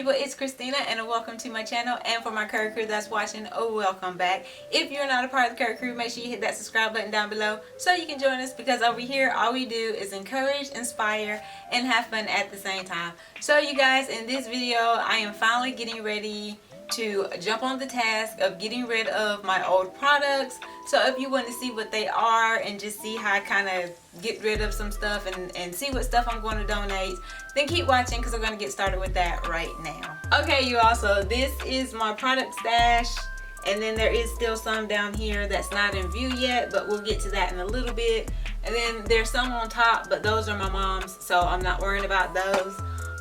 people, it's Christina and welcome to my channel, and for my Curry crew that's watching, welcome back. If you're not a part of the Curry crew, make sure you hit that subscribe button down below so you can join us, because over here all we do is encourage, inspire, and have fun at the same time. So you guys, in this video I am finally getting ready to jump on the task of getting rid of my old products. So if you want to see what they are and just see how I kind of get rid of some stuff and see what stuff I'm going to donate, then keep watching because I'm going to get started with that right now. Okay, you all, so this is my product stash, and then there is still some down here that's not in view yet, but we'll get to that in a little bit. And then there's some on top, but those are my mom's, so I'm not worrying about those.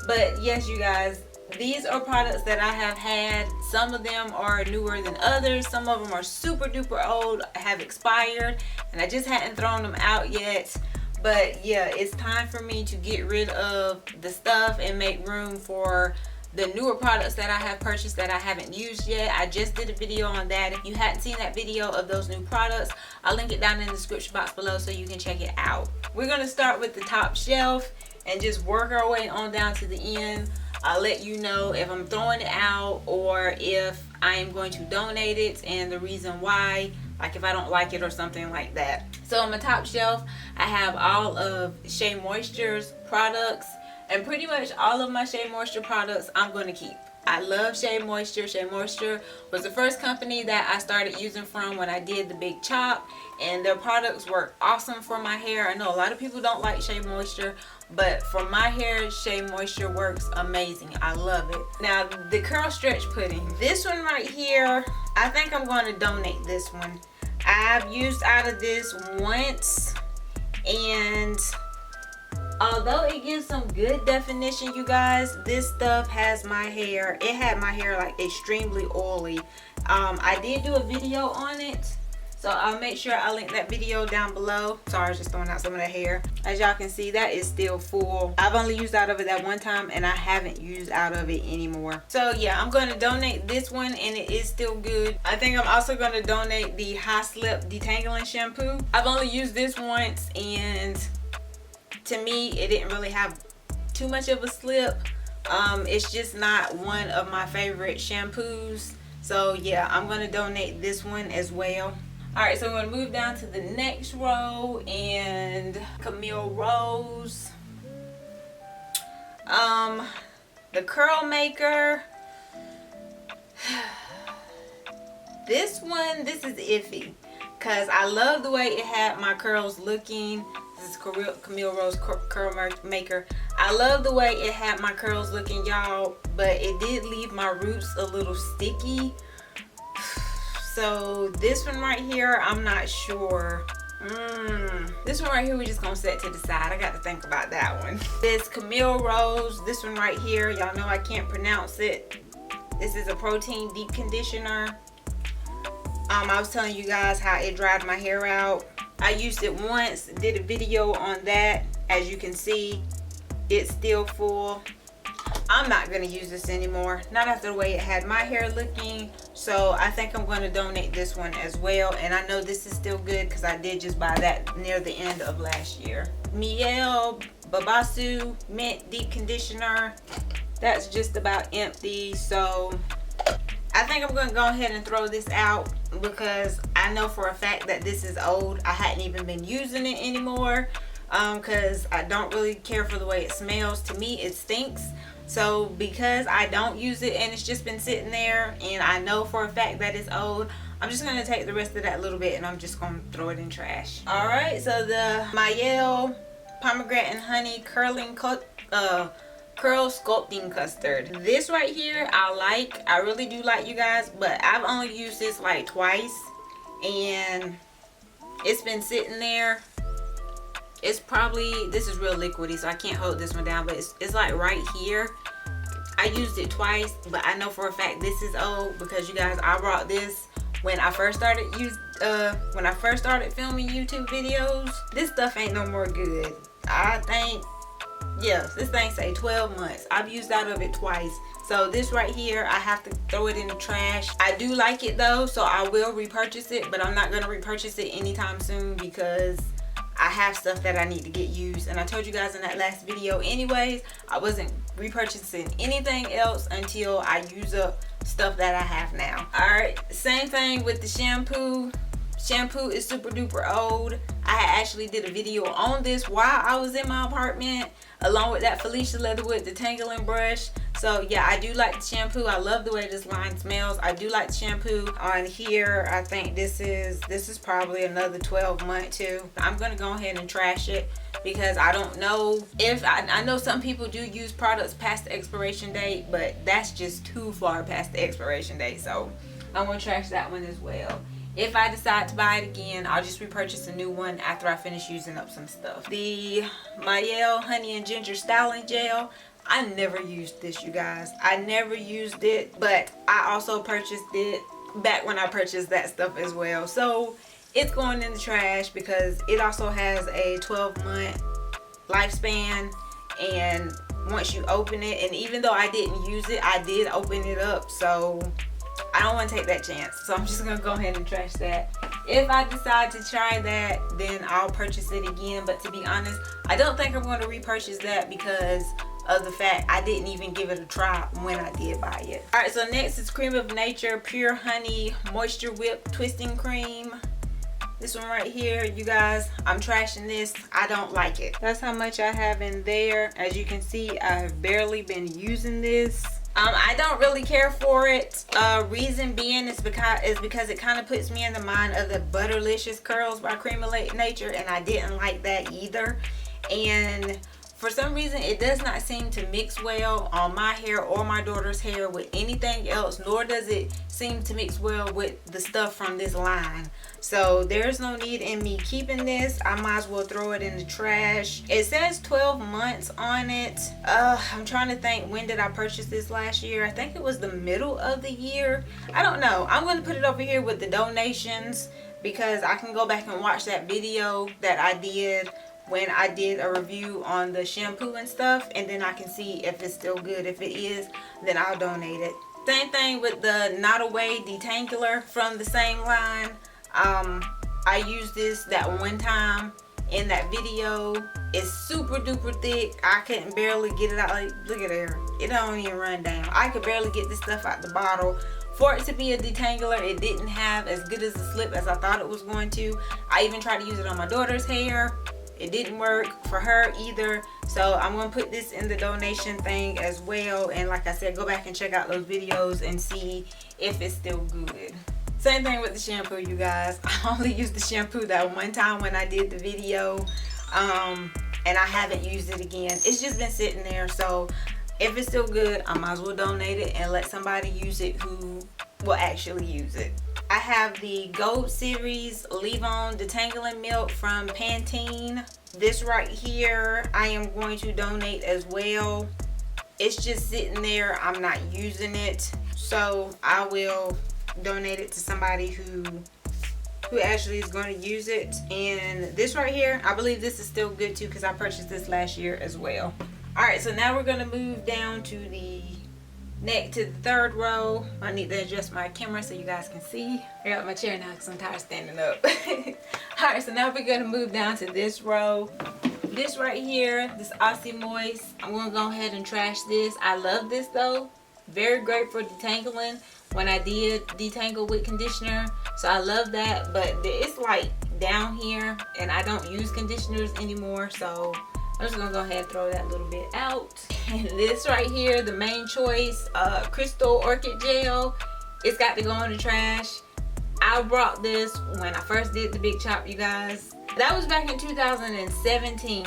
But yes, you guys, these are products that I have had. Some of them are newer than others. Some of them are super duper old, have expired, and I just hadn't thrown them out yet. But yeah, it's time for me to get rid of the stuff and make room for the newer products that I have purchased that I haven't used yet. I just did a video on that. If you hadn't seen that video of those new products, I'll link it down in the description box below so you can check it out. We're going to start with the top shelf and just work our way on down to the end. I'll let you know if I'm throwing it out or if I am going to donate it and the reason why, like if I don't like it or something like that. So on my top shelf, I have all of Shea Moisture's products, and pretty much all of my Shea Moisture products I'm going to keep. I love Shea Moisture. Shea Moisture was the first company that I started using from when I did the big chop, and their products work awesome for my hair. I know a lot of people don't like Shea Moisture, but for my hair, Shea Moisture works amazing. I love it. Now, the Curl Stretch Pudding. This one right here, I think I'm going to donate this one. I've used out of this once, and although it gives some good definition, you guys, this stuff has my hair, it had my hair like extremely oily. I did do a video on it, so I'll make sure I link that video down below. Sorry, I was just throwing out some of the hair. As y'all can see, that is still full. I've only used out of it that one time, and I haven't used out of it anymore. So yeah, I'm going to donate this one, and it is still good. I think I'm also going to donate the High Slip Detangling Shampoo. I've only used this once, and to me it didn't really have too much of a slip. It's just not one of my favorite shampoos. So yeah, I'm going to donate this one as well. Alright, so I'm going to move down to the next row, and Camille Rose. The Curl Maker. This is iffy, because I love the way it had my curls looking. This is Camille Rose Curl Maker. I love the way it had my curls looking, y'all, but it did leave my roots a little sticky. So this one right here, I'm not sure. This one right here, we're just gonna set to the side. I got to think about that one. This Camille Rose, this one right here, y'all know I can't pronounce it. This is a protein deep conditioner. I was telling you guys how it dried my hair out. I used it once, did a video on that. As you can see, it's still full. I'm not going to use this anymore, not after the way it had my hair looking. So I think I'm going to donate this one as well. And I know this is still good because I did just buy that near the end of last year. Mielle Babasu Mint Deep Conditioner. That's just about empty. So I think I'm going to go ahead and throw this out, because I know for a fact that this is old. I hadn't even been using it anymore because I don't really care for the way it smells. To me, it stinks. So because I don't use it and it's just been sitting there, and I know for a fact that it's old, I'm just going to take the rest of that little bit and I'm just going to throw it in trash. Alright, so the Mielle Pomegranate and Honey Curl Sculpting Custard. This right here I really do like, you guys, but I've only used this like twice, and it's been sitting there. It's probably, this is real liquidy, so I can't hold this one down, but it's like right here. I used it twice, but I know for a fact this is old, because you guys, I brought this when I first started filming YouTube videos. This stuff ain't no more good. I think, yeah, this thing say 12 months. I've used out of it twice. So this right here, I have to throw it in the trash. I do like it though, so I will repurchase it, but I'm not going to repurchase it anytime soon because I have stuff that I need to get used, and I told you guys in that last video anyways, I wasn't repurchasing anything else until I use up stuff that I have now. All right, same thing with the shampoo. Shampoo is super duper old. I actually did a video on this while I was in my apartment, along with that Felicia Leatherwood detangling brush. So yeah, I do like the shampoo. I love the way this line smells. I do like the shampoo. On here, I think this is probably another 12 month too. I'm gonna go ahead and trash it because I don't know if I know some people do use products past the expiration date, but that's just too far past the expiration date. So I'm gonna trash that one as well. If I decide to buy it again, I'll just repurchase a new one after I finish using up some stuff. The Mielle Honey and Ginger Styling Gel. I never used this, you guys. I never used it, but I also purchased it back when I purchased that stuff as well. So it's going in the trash because it also has a 12-month lifespan. And once you open it, and even though I didn't use it, I did open it up. So I don't want to take that chance, so I'm just gonna go ahead and trash that. If I decide to try that, then I'll purchase it again, but to be honest, I don't think I'm going to repurchase that because of the fact I didn't even give it a try when I did buy it. All right, so next is Cream of Nature Pure Honey Moisture Whip Twisting Cream. This one right here, you guys, I'm trashing this. I don't like it. That's how much I have in there. As you can see, I've barely been using this. I don't really care for it. Reason being is because it kind of puts me in the mind of the Butterlicious Curls by Cream of Nature, and I didn't like that either. And for some reason, it does not seem to mix well on my hair or my daughter's hair with anything else, nor does it seem to mix well with the stuff from this line. So there's no need in me keeping this. I might as well throw it in the trash. It says 12 months on it. I'm trying to think, when did I purchase this last year? I think it was the middle of the year. I don't know. I'm going to put it over here with the donations because I can go back and watch that video that I did when I did a review on the shampoo and stuff, and then I can see if it's still good. If it is, then I'll donate it. Same thing with the Not Away Detangler from the same line. I used this that one time in that video. It's super duper thick. I couldn't barely get it out. Like, look at there, it don't even run down. I could barely get this stuff out the bottle. For it to be a detangler, it didn't have as good as a slip as I thought it was going to. I even tried to use it on my daughter's hair. It didn't work for her either. So I'm going to put this in the donation thing as well. And like I said, go back and check out those videos and see if it's still good. Same thing with the shampoo, you guys. I only used the shampoo that one time when I did the video. And I haven't used it again. It's just been sitting there. So if it's still good, I might as well donate it and let somebody use it who will actually use it. I have the Gold Series Leave-On Detangling Milk from Pantene. This right here, I am going to donate as well. It's just sitting there. I'm not using it. So I will donate it to somebody who actually is going to use it. And this right here, I believe this is still good too because I purchased this last year as well. All right, so now we're going to move down to the third row. I need to adjust my camera so you guys can see. I got my chair now because I'm tired of standing up. Alright, so now we're going to move down to this row. This right here, this Aussie Moist, I'm going to go ahead and trash this. I love this though. Very great for detangling when I did detangle with conditioner. So I love that, but it's like down here and I don't use conditioners anymore. So I'm just gonna go ahead and throw that little bit out. And this right here, the Main Choice Crystal Orchid Gel, it's got to go in the trash. I brought this when I first did the big chop, you guys. That was back in 2017.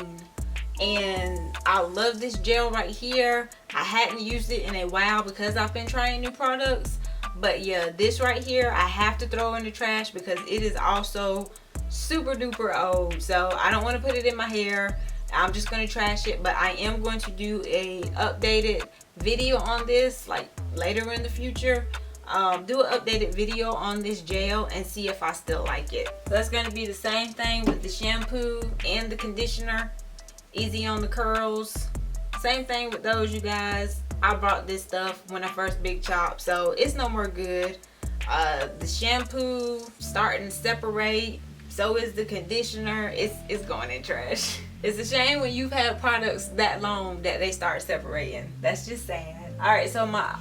And I love this gel right here. I hadn't used it in a while because I've been trying new products. But yeah, this right here, I have to throw in the trash because it is also super duper old. So I don't want to put it in my hair. I'm just going to trash it, but I am going to do a updated video on this like later in the future. Do an updated video on this gel and see if I still like it. So that's going to be the same thing with the shampoo and the conditioner. Easy on the curls. Same thing with those, you guys. I bought this stuff when I first big chop, so it's no more good. The shampoo starting to separate. So is the conditioner. It's going in trash. It's a shame when you've had products that long that they start separating. That's just sad. Alright, so my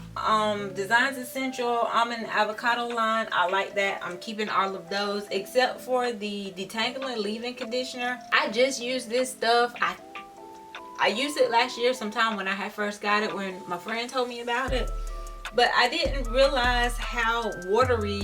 Designs Essential Almond Avocado line, I like that. I'm keeping all of those except for the Detangling Leave-In Conditioner. I just use this stuff. I used it last year sometime when I had first got it, when my friend told me about it. But I didn't realize how watery,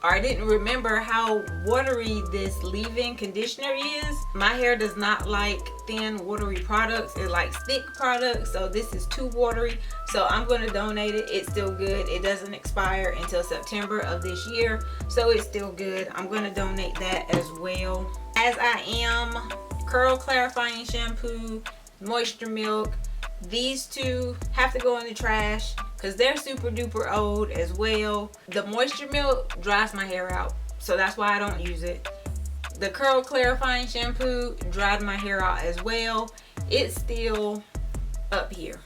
or I didn't remember how watery this leave-in conditioner is. My hair does not like thin, watery products. It likes thick products, so this is too watery. So I'm going to donate it. It's still good. It doesn't expire until September of this year, so it's still good. I'm going to donate that as well. As I am, Curl Clarifying Shampoo, Moisture Milk. These two have to go in the trash because they're super duper old as well. The Moisture Milk dries my hair out, so that's why I don't use it. The Curl Clarifying Shampoo dried my hair out as well. It's still up here.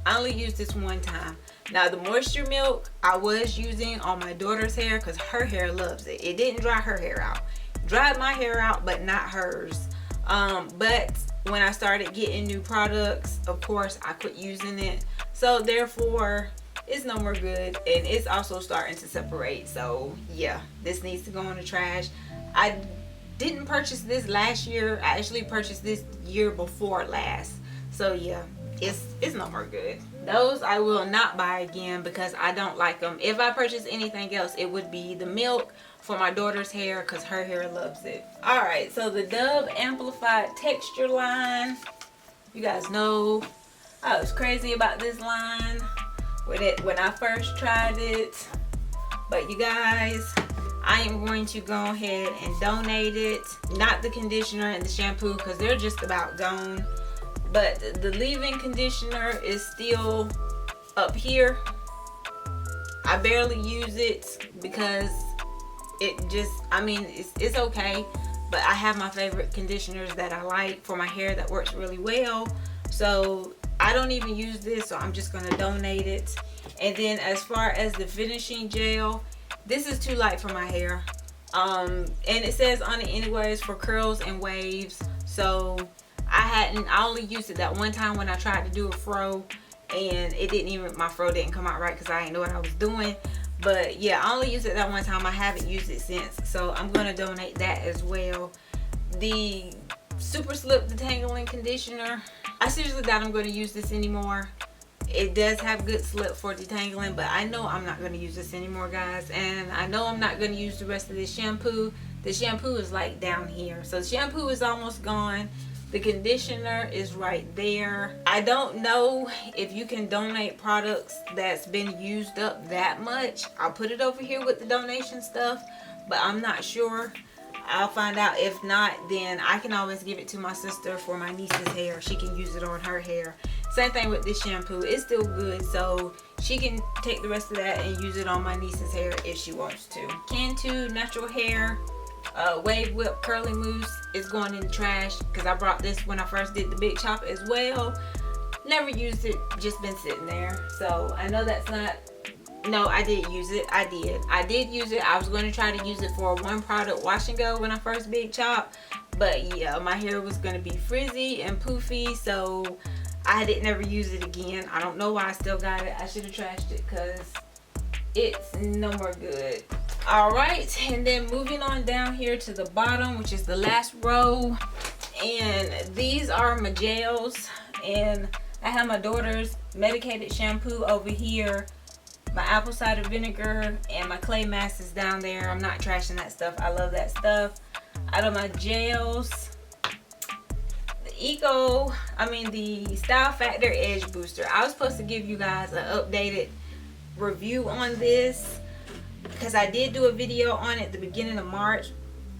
I only used this one time. Now the Moisture Milk I was using on my daughter's hair because her hair loves it. It didn't dry her hair out. It dried my hair out, but not hers. But when I started getting new products, of course I quit using it, so therefore it's no more good, and it's also starting to separate. So yeah, this needs to go in the trash. I didn't purchase this last year. I actually purchased this year before last, so yeah, it's no more good. Those I will not buy again because I don't like them. If I purchase anything else, it would be the milk for my daughter's hair because her hair loves it. Alright, so the Dove Amplified Texture line. You guys know I was crazy about this line when I first tried it. But you guys, I am going to go ahead and donate it. Not the conditioner and the shampoo because they're just about gone. But the leave-in conditioner is still up here. I barely use it because it just, I mean, it's okay, but I have my favorite conditioners that I like for my hair that works really well. So I don't even use this, so I'm just going to donate it. And then as far as the finishing gel, this is too light for my hair. And it says on it anyways for curls and waves. So I only used it that one time when I tried to do a fro, and it didn't even, my fro didn't come out right because I didn't know what I was doing. But yeah, I only used it that one time. I haven't used it since, so I'm going to donate that as well. The Super Slip Detangling Conditioner, I seriously doubt I'm going to use this anymore. It does have good slip for detangling, but I know I'm not going to use this anymore, guys. And I know I'm not going to use the rest of this shampoo. The shampoo is like down here, so the shampoo is almost gone. The conditioner is right there. I don't know if you can donate products that's been used up that much. I'll put it over here with the donation stuff, but I'm not sure. I'll find out. If not, then I can always give it to my sister for my niece's hair. She can use it on her hair. Same thing with this shampoo. It's still good, so she can take the rest of that and use it on my niece's hair if she wants to. Cantu Natural Hair Wave Whip Curly Mousse is going in the trash because I brought this when I first did the big chop as well. Never used it, just been sitting there. So I know that's not, no, I did use it. I did use it. I was going to try to use it for a one product wash and go when I first big chop, but yeah, my hair was going to be frizzy and poofy, so I didn't ever use it again. I don't know why I still got it. I should have trashed it because it's no more good. Alright, and then moving on down here to the bottom, which is the last row, and these are my gels, and I have my daughter's medicated shampoo over here, my apple cider vinegar, and my clay mask is down there. I'm not trashing that stuff. I love that stuff. Out of my gels, the Style Factor Edge Booster. I was supposed to give you guys an updated review on this because I did do a video on it at the beginning of March.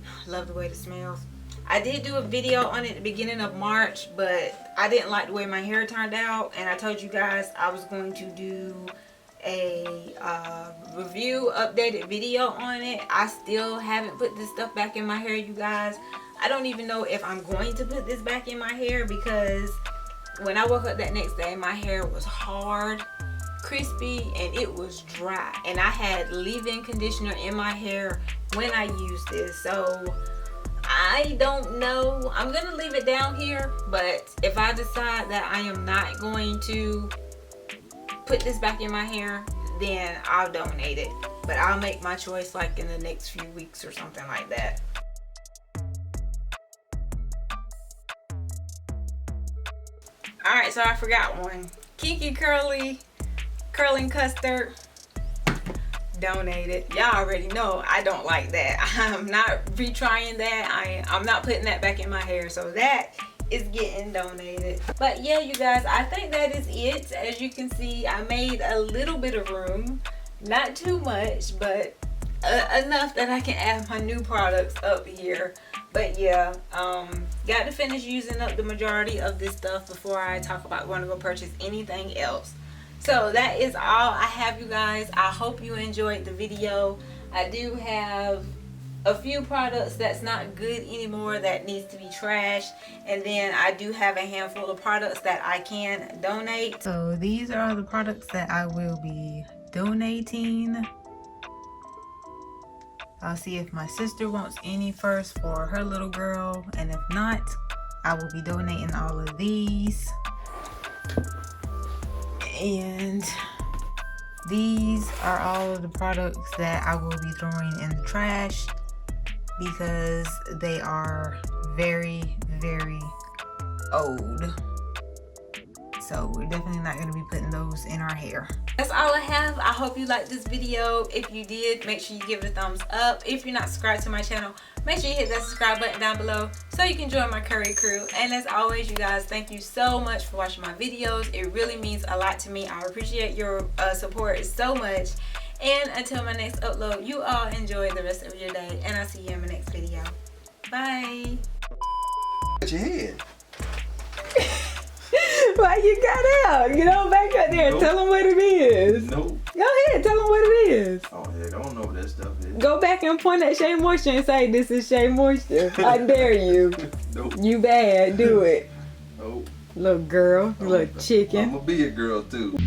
I love the way it smells. I did do a video on it at the beginning of March, but I didn't like the way my hair turned out, and I told you guys I was going to do a review updated video on it. I still haven't put this stuff back in my hair, you guys. I don't even know if I'm going to put this back in my hair because when I woke up that next day, my hair was hard, crispy, and it was dry, and I had leave-in conditioner in my hair when I used this. So I don't know. I'm gonna leave it down here, but if I decide that I am not going to put this back in my hair, then I'll donate it. But I'll make my choice like in the next few weeks or something like that. Alright, so I forgot one. Kinky Curly Curling Custard, donated. Y'all already know I don't like that. I'm not retrying that. I'm not putting that back in my hair, so that is getting donated. But yeah, you guys, I think that is it. As you can see, I made a little bit of room, not too much, but enough that I can add my new products up here. But yeah, got to finish using up the majority of this stuff before I talk about going to go purchase anything else. So that is all I have, you guys. I hope you enjoyed the video. I do have a few products that's not good anymore that needs to be trashed, and then I do have a handful of products that I can donate. So these are the products that I will be donating. I'll see if my sister wants any first for her little girl, and if not, I will be donating all of these. And these are all of the products that I will be throwing in the trash because they are very, very old. So we're definitely not going to be putting those in our hair. That's all I have. I hope you liked this video. If you did, make sure you give it a thumbs up. If you're not subscribed to my channel, make sure you hit that subscribe button down below so you can join my curry crew. And as always, you guys, thank you so much for watching my videos. It really means a lot to me. I appreciate your support so much. And until my next upload, you all enjoy the rest of your day, and I'll see you in my next video. Bye. Got your head. Why you got out? Get on back up there and tell them what it is. Nope. Go ahead, tell them what it is. Oh, heck, I don't know what that stuff is. Go back and point at Shea Moisture and say, this is Shea Moisture. I dare you. Nope. You bad, do it. Nope. Little girl, little chicken. I'm gonna be a girl too.